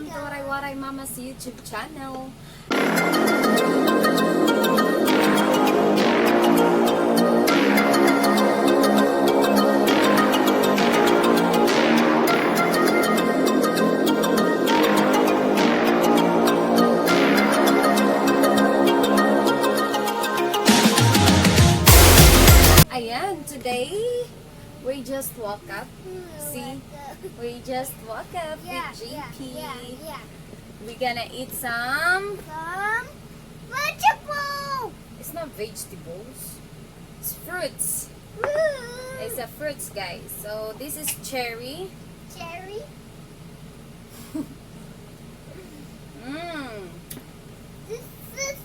welcome to Waray Mama's YouTube channel. Ayan, today we just woke up. See, we just woke up with GP. We're gonna eat some vegetable. It's not vegetables. It's fruits. It's a fruits, guys. So this is cherry. Cherry. This is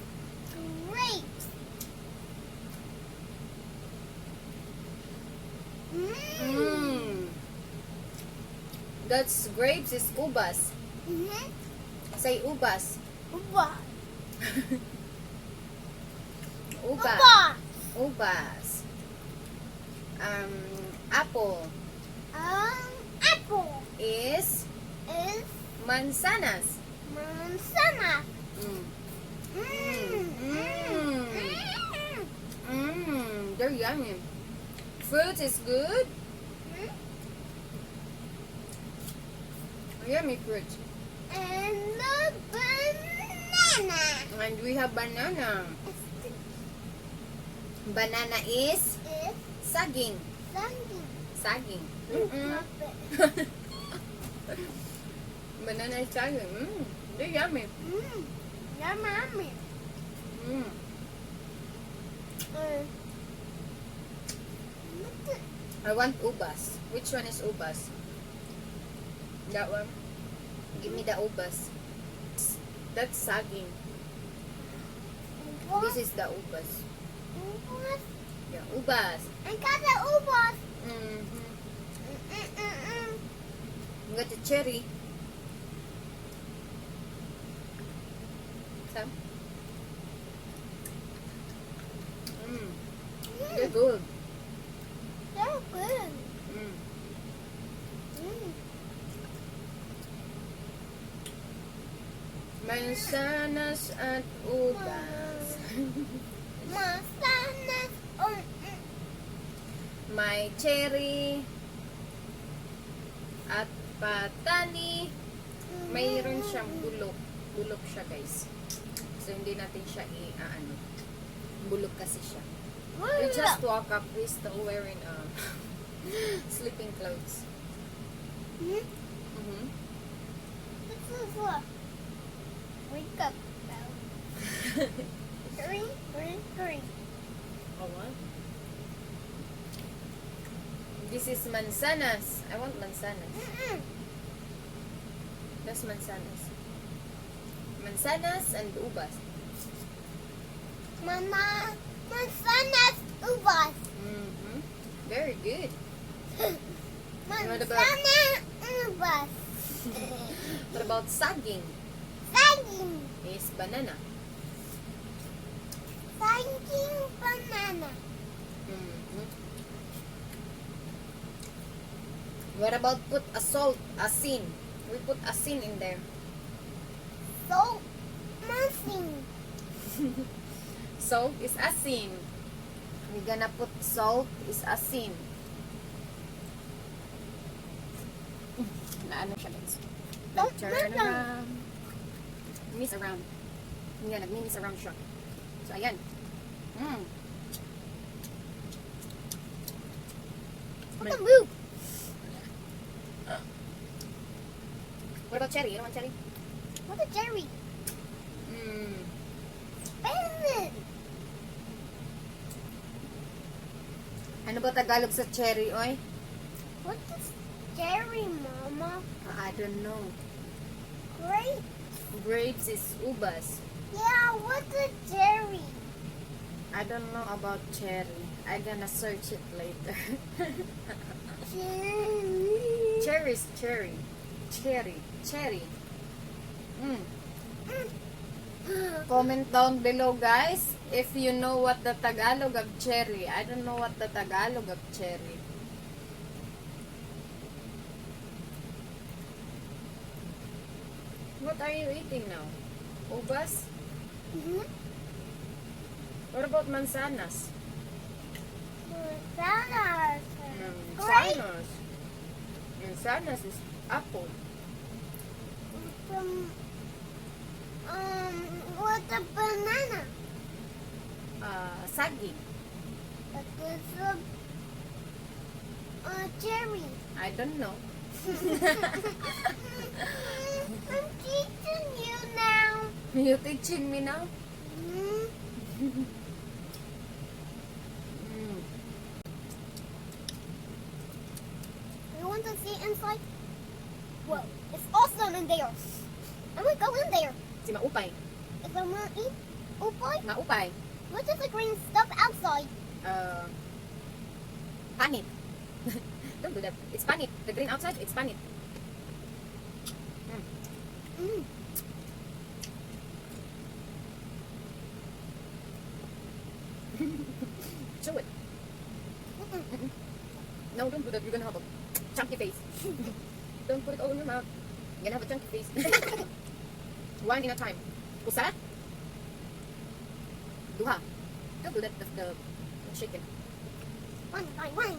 grapes. That's grapes is ubas. Say ubas. Uba. Ubas. Ubas. Apple Apple is is manzanas. manzana. They're yummy. Fruit is good. Yummy fruit. And the banana. And we have banana. Banana is Is saging. something. Saging. Banana is saging. They're yummy. Yummy. I want ubas. Which one is ubas? That one. Give me the ubas. That's saging. This is the ubas. Ubas. Yeah, ubas. I got the ubas. You got the cherry. Some. They're good. They're good. Mansanas at ubas. Manzanas. May cherry at patani. Mayroon siyang bulok. Bulok siya, guys. So, hindi natin siya i-ano. Bulok kasi siya. We just woke up. We're still wearing sleeping clothes. This is what? Wake up bell. Green. Oh, what? This is manzanas. I want manzanas. That's manzanas. Manzanas and ubas. Mama, manzanas, ubas. Very good. Manzana, ubas. What about saging? Saging. Is banana. Saging banana. What about put a salt, asin? We put asin in there. Salt, nothing. Salt is asin. We're gonna put salt is asin. Naano siya, guys? Turn around. Miss around. Yan, nag-miss around siya. So, ayan. What the move? What about cherry? You don't want cherry? What a cherry? Spend. Ano ba Tagalog sa cherry, oy? What is cherry, Mama? I don't know. Grape. Grapes is ubas. Yeah, what's a cherry? I don't know about cherry. I'm gonna search it later. Cherry. Cherry is cherry. Cherry. Comment down below, guys, if you know what the Tagalog of cherry. I don't know what the Tagalog of cherry. What are you eating now? Ubas? Mm-hmm. What about mansanas? Bananas. Great. Mansanas. Mansanas is apple. From, what's a banana? Saging. That is a cherry. I don't know. I'm teaching you now. You teaching me now? Mm. You want to see inside? Whoa, it's awesome in there. I'm gonna go in there. Si maupay. If I want to eat, oh boy, Maupay. what is the green stuff outside? Panit. Don't do that. It's panit. The green outside, it's panit. Mm. Chew it. Mm-mm. No, don't do that. You're gonna have a chunky face. Don't put it all in your mouth. You're gonna have a chunky face. One in a time. Usa? Duha. Don't do that. That's the chicken. One by one.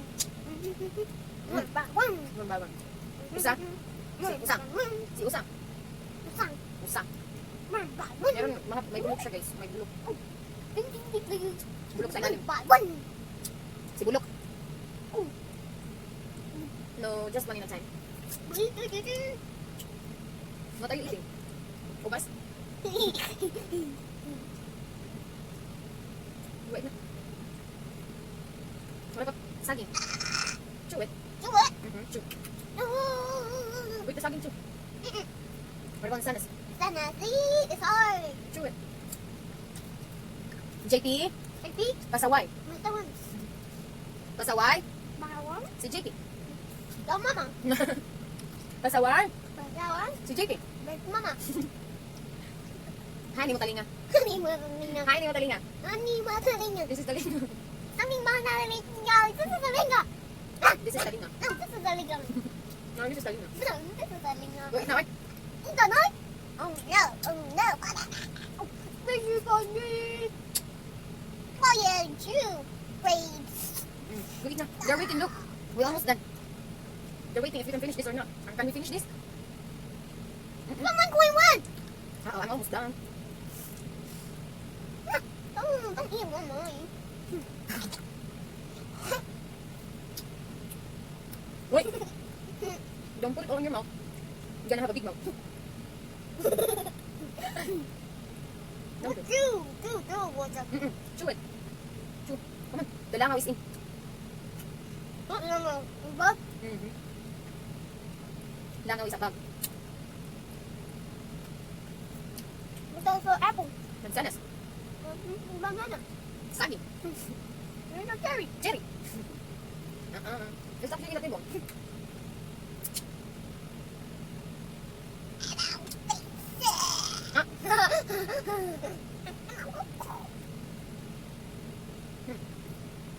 One by one. One by one. Usa? Si usang. Si usang. Usang. Usang. One by one. Meron, may bulok siya guys. May bulok. Bulok sa One ilalim. by one. Si bulok. Oh. No, just one in a time. What are you eating? Ubas? Wait na. What about saging? Chew it. Do it. Chew. Wait the saging chew. What about sanas? Sana, see, it's hard. Chew it. JP? Repeat. Pasaway. Mata one. Pasaway? Mata one. Si JP. Go mama. Pasaway? Mata one. Si JP. Big mama. Hi, ni mo talinga. Honey, matalinga. Hi, ni mo talinga. Honey, matalinga. This is talinga. Honey, matalinga. This is talinga. This is talinga. No, this is talinga. No, this is talinga. No, this is talinga. Wait na, wait. Ito na? Oh no, oh no. This is funny. Oh yeah, you. Wait. Wait na. They're waiting, look. We're almost done. They're waiting if we can finish this or not. Can we finish this? Someone going one. Uh-oh, I'm almost done. Don't eat one mine. Wait. Don't put it all in your mouth. You're gonna have a big mouth. No, Do water. Chew it. Chew. Come on. The langaw is in. No. But Langaw is above. it's also apple. Mansanas. Banana. Saging. There's a cherry. Cherry. Just actually natin mo.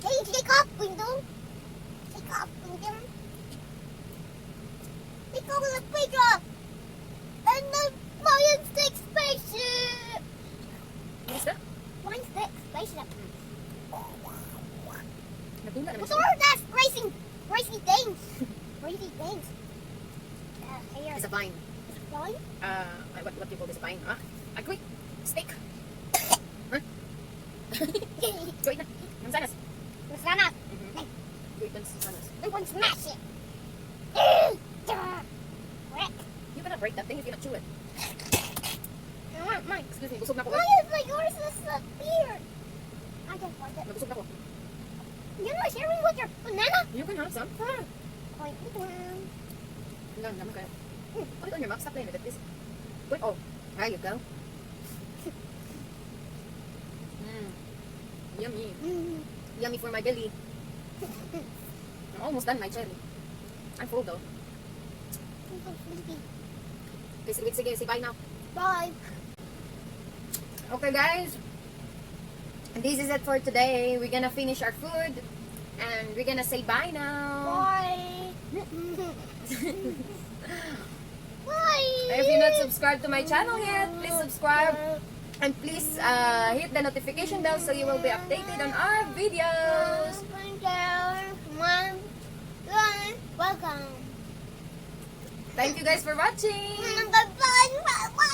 Hey, take off window. Take off window. Take off the picture. And the lion stick spaceship. What is that? Lion stick spaceship. Nagdula naman What's siya. all that racing things? Racing things. Here. It's a vine. Line? What do you call this vine? A quick stick. Huh? Wait na. Mansanas. What's that? Wait, mansanas. I'm going to smash it. Wreck. You cannot break that thing if you not chew it. I want mine. Excuse me, busog na ako. Why is like yours is so weird? I don't like it. Nabusog na ako. You're not sharing with your banana? You can have some. Like, Lang naman kayo. Put it on your mouth. Stop playing with it, please. Put it all. There you go. Yummy. Yummy for my belly. I'm almost done my cherry. I'm full though. I'm so sleepy. Okay, sige, say bye now. Bye. Okay guys, this is it for today. We're gonna finish our food and we're gonna say bye now. Bye. Bye. If you're not subscribed to my channel yet, please subscribe. And please hit the notification bell so you will be updated on our videos. Welcome. Thank you guys for watching. Goodbye.